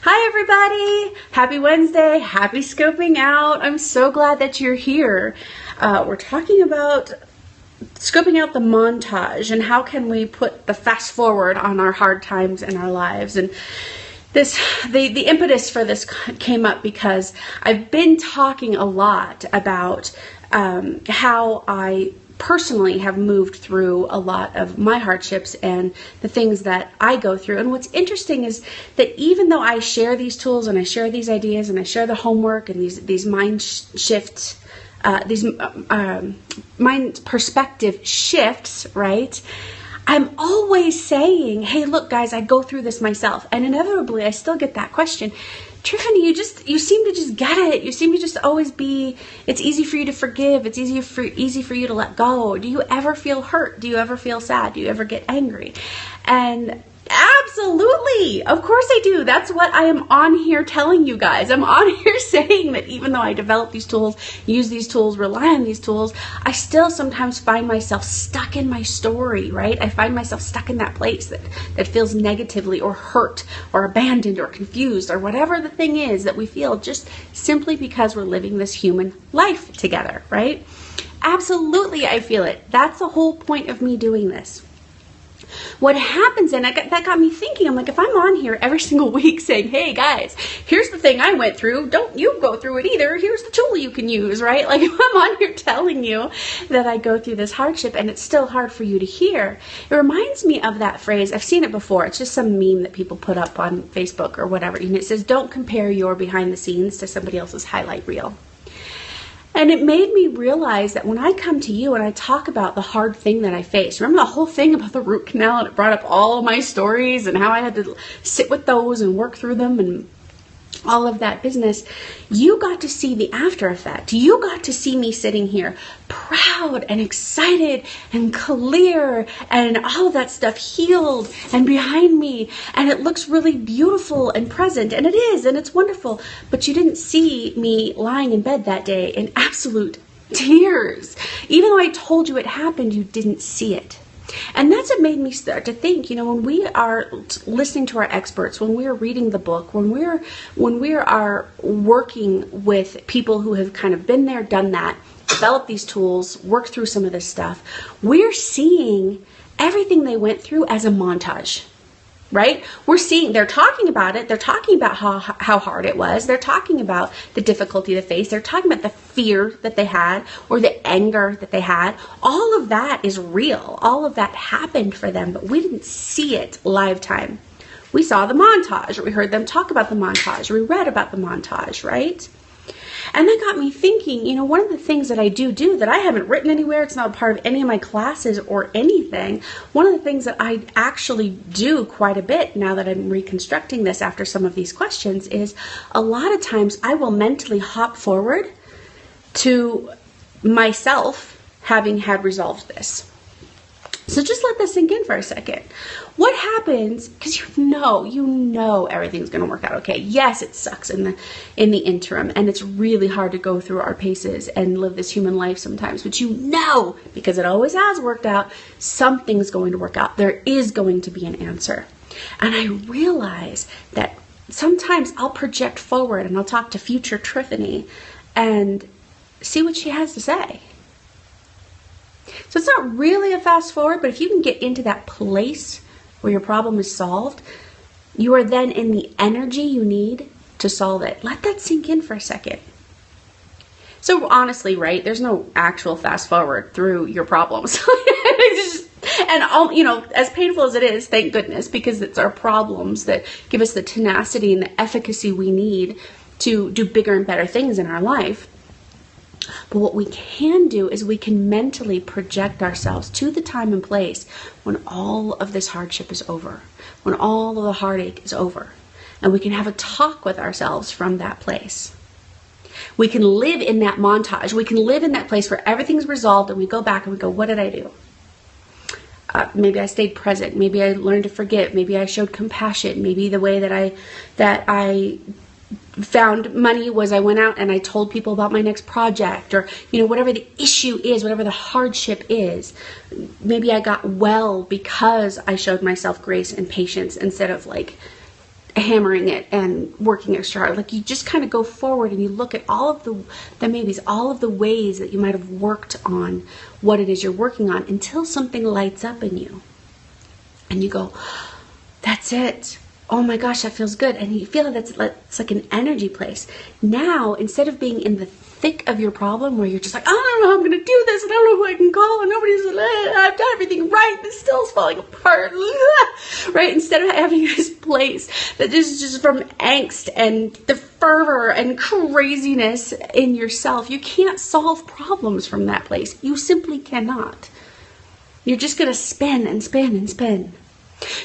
Hi everybody! Happy Wednesday! Happy scoping out! I'm so glad that you're here. We're talking about scoping out the montage and how can we put the fast forward on our hard times in our lives. And the impetus for this came up because I've been talking a lot about how I personally have moved through a lot of my hardships and the things that I go through. And what's interesting is that even though I share these tools and I share these ideas and I share the homework and these mind shifts, these mind perspective shifts, right? I'm always saying, hey, look, guys, I go through this myself. And inevitably, I still get that question. Triffany, you seem to just get it. You seem to just always be, it's easy for you to forgive. It's easy for you to let go. Do you ever feel hurt? Do you ever feel sad? Do you ever get angry? And absolutely, of course I do. That's what I am on here telling you guys. I'm on here saying that even though I develop these tools, use these tools, rely on these tools, I still sometimes find myself stuck in my story, right? I find myself stuck in that place that feels negatively or hurt or abandoned or confused or whatever the thing is that we feel just simply because we're living this human life together, right? Absolutely, I feel it. That's the whole point of me doing this. What happens, and that got me thinking, I'm like, if I'm on here every single week saying, hey guys, here's the thing I went through, don't you go through it either, here's the tool you can use, right? Like if I'm on here telling you that I go through this hardship and it's still hard for you to hear, it reminds me of that phrase. I've seen it before. It's just some meme that people put up on Facebook or whatever, and it says, don't compare your behind the scenes to somebody else's highlight reel. And it made me realize that when I come to you and I talk about the hard thing that I faced, remember the whole thing about the root canal, and it brought up all of my stories and how I had to sit with those and work through them and all of that business, you got to see the after effect. You got to see me sitting here proud and excited and clear and all of that stuff healed and behind me, and it looks really beautiful and present, and it is, and it's wonderful, but you didn't see me lying in bed that day in absolute tears. Even though I told you it happened, you didn't see it. And that's what made me start to think, when we are listening to our experts, when we're reading the book, when we are working with people who have kind of been there, done that, developed these tools, worked through some of this stuff, we're seeing everything they went through as a montage. Right? We're seeing, they're talking about it. They're talking about how hard it was. They're talking about the difficulty they faced. They're talking about the fear that they had or the anger that they had. All of that is real. All of that happened for them, but we didn't see it live time. We saw the montage, or we heard them talk about the montage, or we read about the montage, right? And that got me thinking, one of the things that I do that I haven't written anywhere, it's not part of any of my classes or anything, one of the things that I actually do quite a bit now that I'm reconstructing this after some of these questions is a lot of times I will mentally hop forward to myself having had resolved this. So just let this sink in for a second. What happens, because you know everything's going to work out okay. Yes, it sucks in the interim, and it's really hard to go through our paces and live this human life sometimes, but because it always has worked out, something's going to work out. There is going to be an answer. And I realize that sometimes I'll project forward and I'll talk to future Triffany and see what she has to say. So it's not really a fast forward, but if you can get into that place where your problem is solved, you are then in the energy you need to solve it. Let that sink in for a second. So honestly, right, there's no actual fast forward through your problems. As painful as it is, thank goodness, because it's our problems that give us the tenacity and the efficacy we need to do bigger and better things in our life. But what we can do is we can mentally project ourselves to the time and place when all of this hardship is over, when all of the heartache is over, and we can have a talk with ourselves from that place. We can live in that montage. We can live in that place where everything's resolved, and we go back and we go, what did I do? Maybe I stayed present. Maybe I learned to forgive. Maybe I showed compassion. Maybe the way that I found money was I went out and I told people about my next project, or whatever the issue is, whatever the hardship is. Maybe I got well because I showed myself grace and patience instead of hammering it and working extra hard. Like, you just kind of go forward and you look at all of the maybes, all of the ways that you might have worked on what it is you're working on until something lights up in you. And you go, that's it. Oh my gosh, that feels good. And you feel it's like an energy place. Now, instead of being in the thick of your problem where you're just like, I don't know how I'm going to do this, and I don't know who I can call, and I've done everything right, and this still is falling apart, right? Instead of having this place that is just from angst and the fervor and craziness in yourself, you can't solve problems from that place. You simply cannot. You're just going to spin and spin and spin.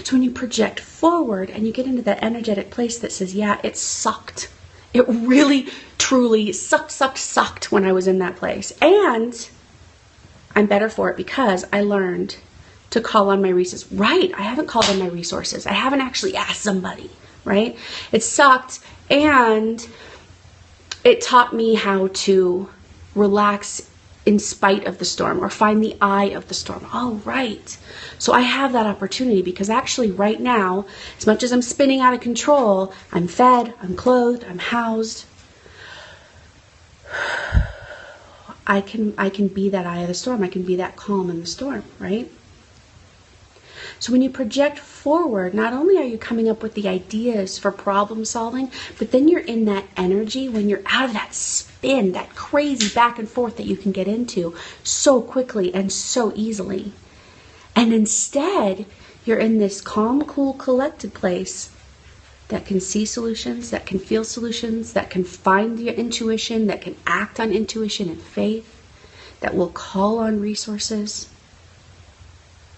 So when you project forward and you get into that energetic place that says, yeah, it sucked. It really, truly sucked when I was in that place. And I'm better for it because I learned to call on my resources. Right, I haven't called on my resources. I haven't actually asked somebody, right? It sucked, and it taught me how to relax in spite of the storm, or find the eye of the storm. Oh, right. So I have that opportunity because actually right now, as much as I'm spinning out of control, I'm fed, I'm clothed, I'm housed. I can be that eye of the storm. I can be that calm in the storm, right? So when you project forward, not only are you coming up with the ideas for problem solving, but then you're in that energy when you're out of that spin, that crazy back and forth that you can get into so quickly and so easily. And instead, you're in this calm, cool, collected place that can see solutions, that can feel solutions, that can find your intuition, that can act on intuition and faith, that will call on resources,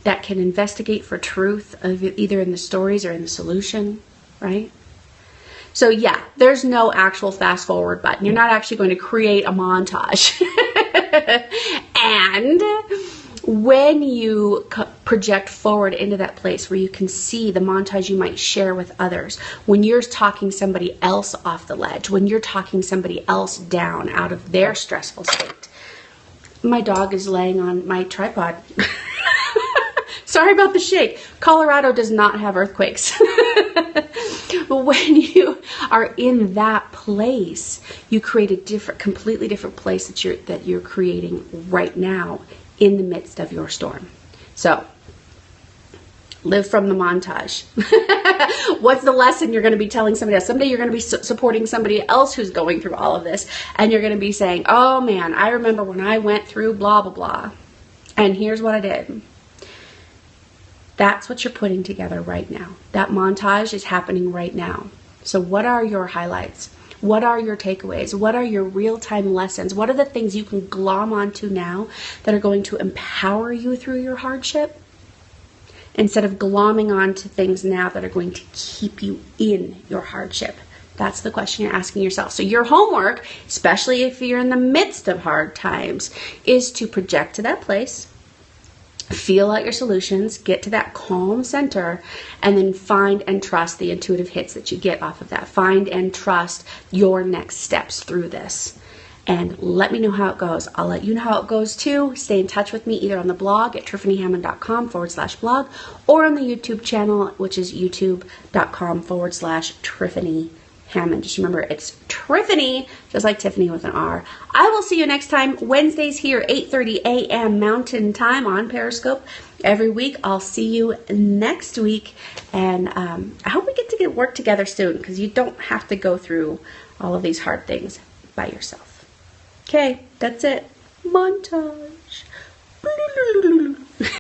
that can investigate for truth, either in the stories or in the solution, right? So yeah, there's no actual fast forward button. You're not actually going to create a montage. And when you project forward into that place where you can see the montage you might share with others, when you're talking somebody else off the ledge, when you're talking somebody else down out of their stressful state. My dog is laying on my tripod. Sorry about the shake. Colorado does not have earthquakes. But when you are in that place, you create a completely different place that you're creating right now in the midst of your storm. So, live from the montage. What's the lesson you're going to be telling somebody else? Someday you're going to be supporting somebody else who's going through all of this, and you're going to be saying, oh man, I remember when I went through blah, blah, blah, and here's what I did. That's what you're putting together right now. That montage is happening right now. So what are your highlights? What are your takeaways? What are your real-time lessons? What are the things you can glom onto now that are going to empower you through your hardship, instead of glomming onto things now that are going to keep you in your hardship? That's the question you're asking yourself. So your homework, especially if you're in the midst of hard times, is to project to that place, feel out your solutions, get to that calm center, and then find and trust the intuitive hits that you get off of that. Find and trust your next steps through this. And let me know how it goes. I'll let you know how it goes too. Stay in touch with me either on the blog at triffanyhammond.com/blog, or on the YouTube channel, which is youtube.com/Triffany Hammond. Just remember, it's Triffany, just like Tiffany with an R. I will see you next time. Wednesdays here, 8:30 a.m. Mountain Time on Periscope. Every week, I'll see you next week. And I hope we get to work together soon, because you don't have to go through all of these hard things by yourself. Okay, that's it. Montage.